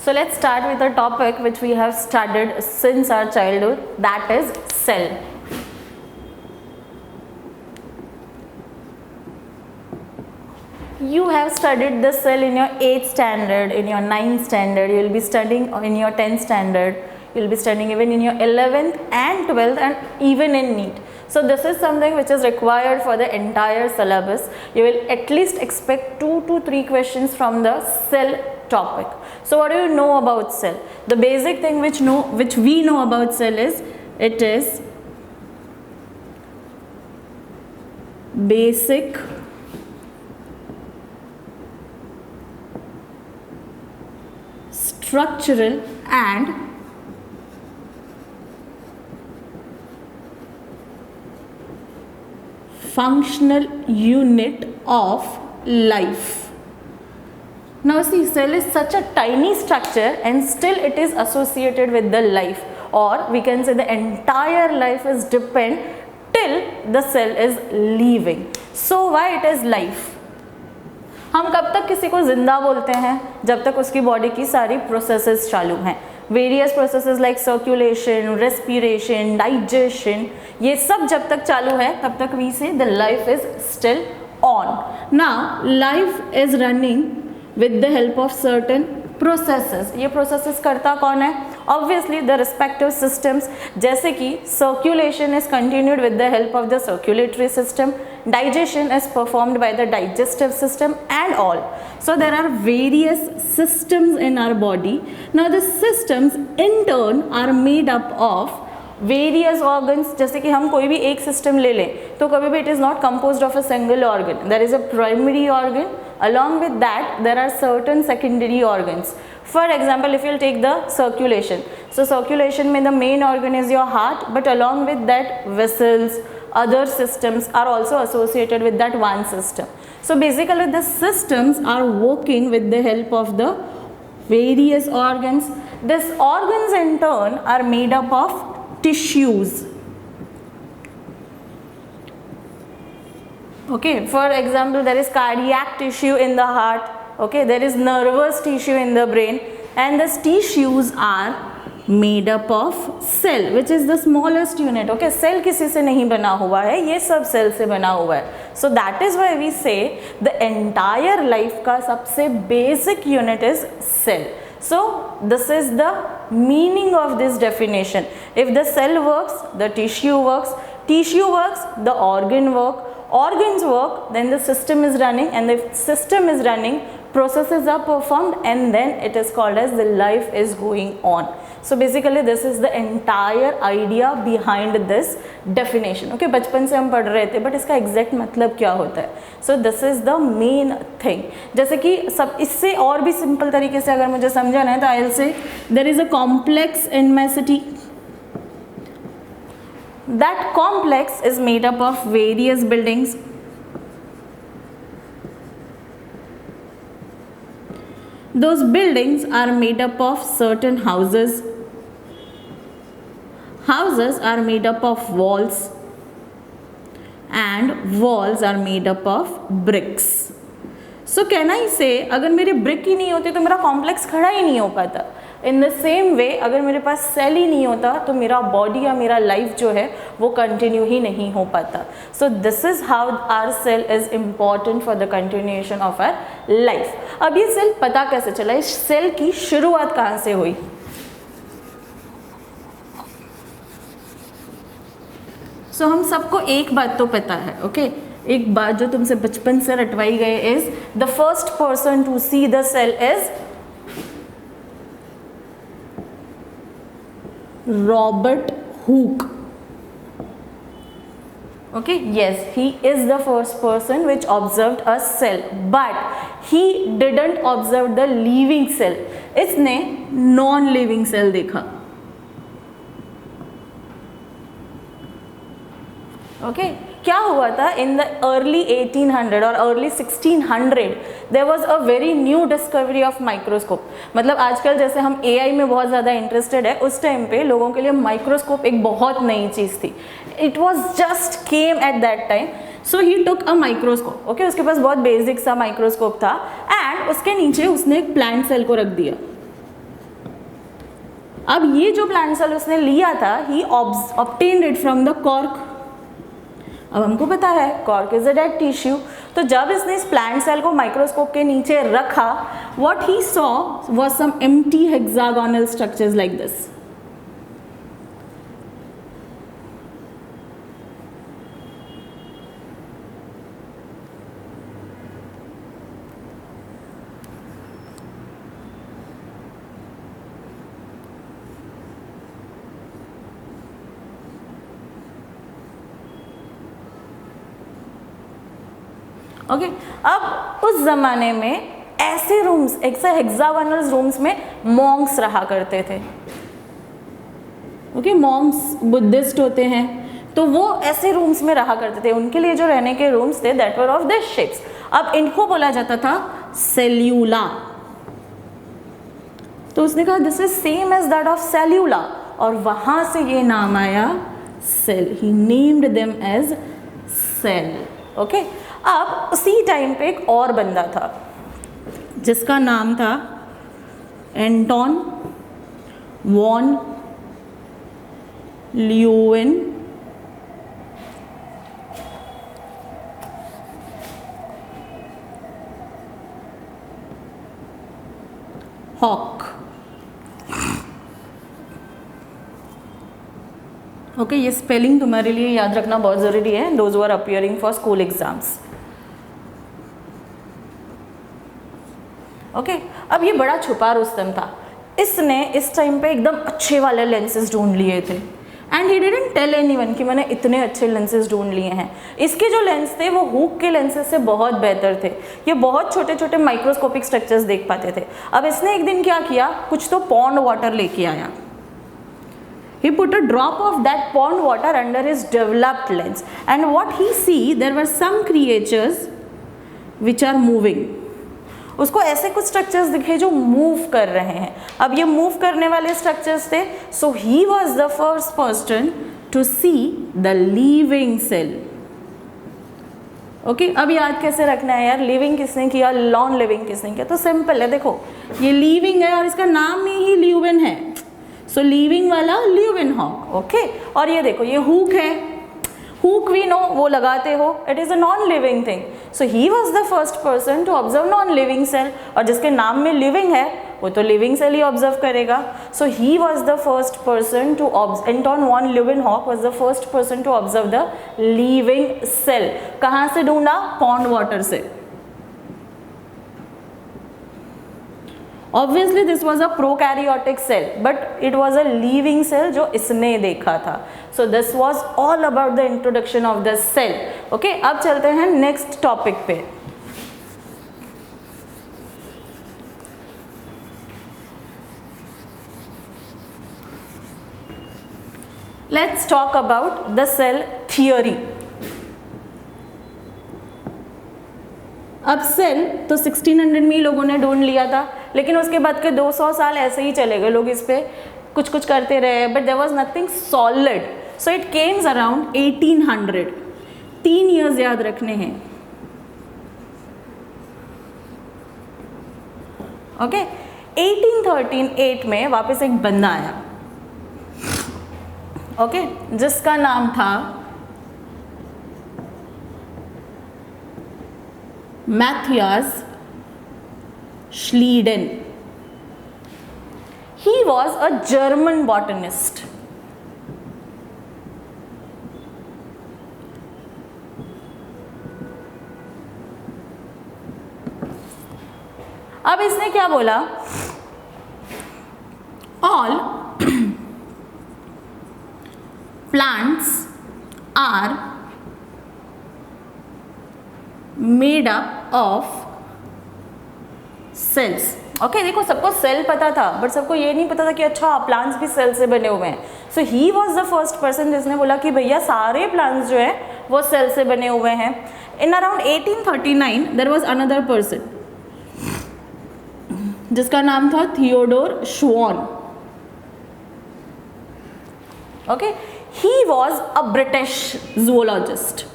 So let's start with a topic which we have studied since our childhood, that is cell. You have studied the cell in your 8th standard, in your 9th standard, you will be studying in your 10th standard, you will be studying even in your 11th and 12th and even in NEET. So this is something which is required for the entire syllabus. You will at least expect 2 to 3 questions from the cell topic. So what do you know about cell? The basic thing which we know about cell is, it is basic structural and functional unit of life. Now see, cell is such a tiny structure and still it is associated with the life, or we can say the entire life is depend till the cell is leaving. So why it is life? हम कब तक किसी को जिंदा बोलते हैं? जब तक उसकी बॉडी की सारी प्रोसेसेस चालू हैं. Various processes like circulation, respiration, digestion, ये सब जब तक चालू है तब तक वी से the life is still on. Now life is running with the help of certain processes. ये प्रोसेसेस करता कौन है? ऑब्वियसली द रिस्पेक्टिव सिस्टम्स, जैसे कि circulation is continued with the help of the circulatory system, digestion is performed by the digestive system and all. So there are various systems in our body. Now the systems in turn are made up of various organs. जैसे कि हम कोई भी एक system ले लें तो कभी भी it is not composed of a single organ. There is a primary organ, along with that there are certain secondary organs. For example, if you'll take the circulation, so circulation में the main organ is your heart, but along with that vessels, other systems are also associated with that one system. So basically the systems are working with the help of the various organs. These organs in turn are made up of tissues. Okay, for example, there is cardiac tissue in the heart, okay, there is nervous tissue in the brain, and these tissues are made up of cell, which is the smallest unit. Okay, cell किसी से नहीं बना हुआ है, ये सब cell से बना हुआ है. So that is why we say the entire life का सबसे basic unit is cell. So this is the meaning of this definition. If the cell works, the tissue works, tissue works, the organ work, organs work, then the system is running, and the system is running, processes are performed, and then it is called as the life is going on. So basically this is the entire idea behind this definition. Okay, बचपन से हम पढ़ रहे थे, but इसका exact मतलब क्या होता है? So this is the main thing. जैसे कि सब इससे और भी simple तरीके से अगर मुझे समझाना है तो I'll say there is a complex in my city. That complex is made up of various buildings. Those buildings are made up of certain houses. Houses are made up of walls, and walls are made up of bricks. So can I say, अगर मेरे brick ही नहीं होते तो मेरा complex खड़ा ही नहीं हो पाता. In the same way, अगर मेरे पास सेल ही नहीं होता तो मेरा बॉडी या मेरा लाइफ जो है वो कंटिन्यू ही नहीं हो पाता. So this is how our cell is important for the continuation of our life. अब ये सेल पता कैसे चला? इस सेल की शुरुआत कहाँ से हुई? सो हम सबको एक बात तो पता है, ओके, एक बात जो तुमसे बचपन से रटवाई गई is the first person to see the cell is Robert Hooke. Okay, yes, he is the first person which observed a cell, but he didn't observe the living cell. इसने non living cell देखा. Okay, क्या हुआ था in the early 1800 और early 1600 there was a very new discovery of microscope. मतलब आजकल जैसे हम एआई में बहुत ज़्यादा इंटरेस्टेड है, उस टाइम पे लोगों के लिए माइक्रोस्कोप एक बहुत नई चीज़ थी. It was just came at that time. So he took a microscope. Okay, उसके पास बहुत बेसिक सा माइक्रोस्कोप था एंड उसके नीचे उसने एक प्लांट सेल को रख दिया. अब ये जो प्लांट सेल उसने लिया था, he obtained it from the cork. अब हमको पता है cork is a dead tissue, तो जब इसने इस प्लांट सेल को माइक्रोस्कोप के नीचे रखा, what he saw was some empty hexagonal structures like this. Okay अब उस ज़माने में ऐसे रूम्स, ऐसे हेक्सागोनल रूम्स में मॉन्क्स रहा करते थे। ओके मॉन्क्स बुद्धिस्ट होते हैं, तो वो ऐसे रूम्स में रहा करते थे। उनके लिए जो रहने के रूम्स थे that were of this shapes. अब इनको बोला जाता था सेल्यूला। तो उसने कहा this is same as that of cellula, और वहां से ये नाम आया cell. He named them as cell. Okay अब उसी टाइम पे एक और बंदा था जिसका नाम था Anton von Leeuwenhoek. Okay ये स्पेलिंग तुम्हारे लिए याद रखना बहुत ज़रूरी है, those who are appearing for school exams. Okay अब ये बड़ा छुपा रुस्तम था। इसने इस टाइम पे एकदम अच्छे वाले लेंसेज ढूंढ लिए थे, and he didn't tell anyone कि मैंने इतने अच्छे लेंसेज ढूंढ लिए हैं। इसके जो लेंस थे वो हुक के लेंसेज से बहुत बेहतर थे। ये बहुत छोटे छोटे माइक्रोस्कोपिक स्ट्रक्चर्स देख पाते थे। अब इसने एक दिन क्या किया, कुछ तो पॉन्ड वाटर लेके आया। He put a drop of that pond water under his developed lens, and what he see, there were some creatures which are moving. उसको ऐसे कुछ स्ट्रक्चर्स दिखे जो मूव कर रहे हैं। अब ये मूव करने वाले स्ट्रक्चर्स थे, so he was the first person to see the living cell. Okay अब याद कैसे रखना है यार, लिविंग किसने किया, नॉन लिविंग किसने किया। तो सिंपल है, देखो ये लिविंग है और इसका नाम में ही ल्यूवेन है, सो लिविंग वाला ल्यूवेनहॉक। ओके और ये देखो ये हुक है, हुक वी नो वो लगाते हो, it is a non living thing. So he was the first person to observe non living cell, और जिसके नाम में लिविंग है वो तो लिविंग सेल ही ऑब्जर्व करेगा। So he was the first person to Anton von Leeuwenhoek was the first person to observe the living cell. कहाँ से ढूंढा, पॉन्ड वाटर से। Obviously this was a prokaryotic cell, but it was a living cell जो इसने देखा था। So this was all about the introduction of the cell. Okay, अब चलते हैं next topic पे। Let's talk about the cell theory. अब cell तो 1600 में ही लोगों ने ढूंढ लिया था, लेकिन उसके बाद के 200 साल ऐसे ही चले गए, लोग इस पे कुछ कुछ करते रहे, but there was nothing solid. So it came around 1800। 3 years याद रखने हैं। ओके 1838 में वापस एक बंदा आया, ओके जिसका नाम था Matthias Schleiden. He was a German botanist. अब इसने क्या बोला, all plants are made up of cells. Okay देखो सबको सेल पता था, बट सबको ये नहीं पता था कि अच्छा प्लांट्स भी सेल से बने हुए हैं। So he was the first person जिसने बोला कि भैया सारे प्लांट्स जो है वो सेल से बने हुए हैं। In around 1839 there was another person जिसका नाम था Theodor Schwann. Okay he was a British zoologist.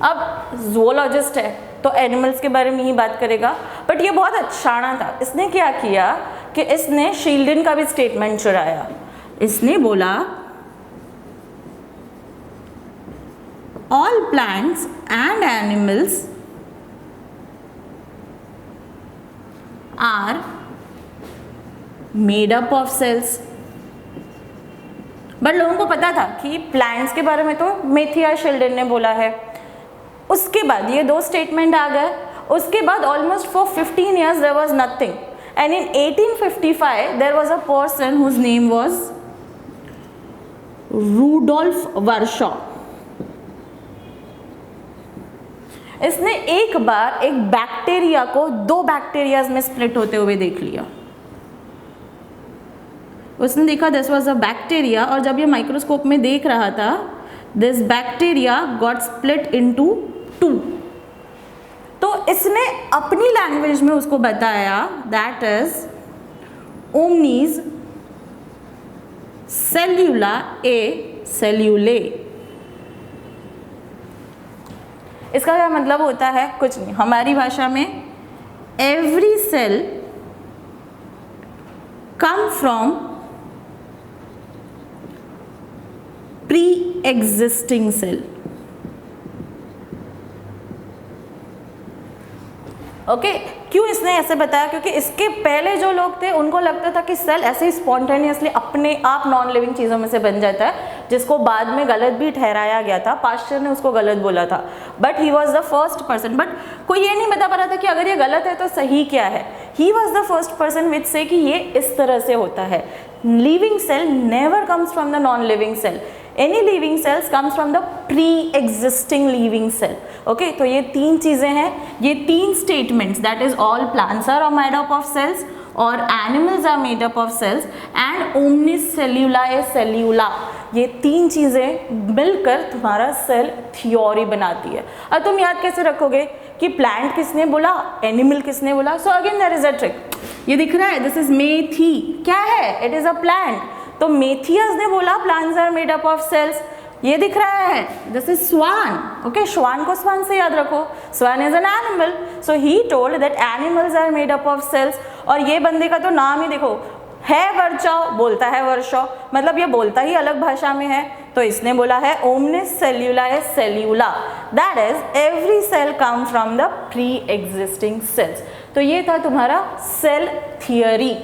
अब जूलॉजिस्ट है तो एनिमल्स के बारे में ही बात करेगा। बट ये बहुत अच्छाना था, इसने क्या किया कि इसने शील्डन का भी स्टेटमेंट चुराया। इसने बोला all plants and animals are made up of cells. But लोगों को पता था कि प्लांट्स के बारे में तो मेथिया शील्डन ने बोला है। उसके बाद ये दो स्टेटमेंट आ गए। उसके बाद almost for 15 years there was nothing, and in 1855 there was a person whose name was Rudolf Virchow। इसने एक बार एक बैक्टीरिया को दो बैक्टीरियाज में स्प्लिट होते हुए देख लिया। उसने देखा दिस वाज अ बैक्टीरिया, और जब ये माइक्रोस्कोप में देख रहा था this bacteria got split into 2। तो इसने अपनी लैंग्वेज में उसको बताया दैट इज ओमनीज सेल्यूला ए सेल्यूले। इसका क्या मतलब होता है? कुछ नहीं, हमारी भाषा में every cell come from preexisting cell. Okay, क्यों इसने ऐसे बताया? क्योंकि इसके पहले जो लोग थे उनको लगता था कि सेल ऐसे ही स्पॉन्टेनियसली अपने आप नॉन लिविंग चीज़ों में से बन जाता है, जिसको बाद में गलत भी ठहराया गया था। पास्चर ने उसको गलत बोला था, but he was the first person. But कोई ये नहीं बता पा रहा था कि अगर ये गलत है तो सही क्या है। He was the first person which से कि ये इस तरह से होता है। Living cell never comes from the non living cell, any living cells comes from the pre-existing living cell। Okay, तो ये तीन चीज़ें हैं, ये तीन statements, that is all plants are made up of cells और animals are made up of cells and omnis cellula is cellula। ये तीन चीज़ें मिलकर तुम्हारा सेल थ्योरी बनाती है। अब तुम याद कैसे रखोगे कि प्लांट किसने बोला, एनिमल किसने बोला? So again there is a trick. ये दिख रहा है, दिस इज मेथी, क्या है? It is a plant. तो मेथियस ने बोला plants are made up of cells. ये दिख रहा है, दिस इज स्वान। ओके, श्वान को स्वान से याद रखो, swan is an animal. So he told that animals are made up of cells. और ये बंदे का तो नाम ही देखो, है वर्चॉ, बोलता है वर्शॉ, मतलब ये बोलता ही अलग भाषा में है। तो इसने बोला है omnis cellula is cellula, that is every cell come from the pre existing cells. तो ये था तुम्हारा सेल थियरी।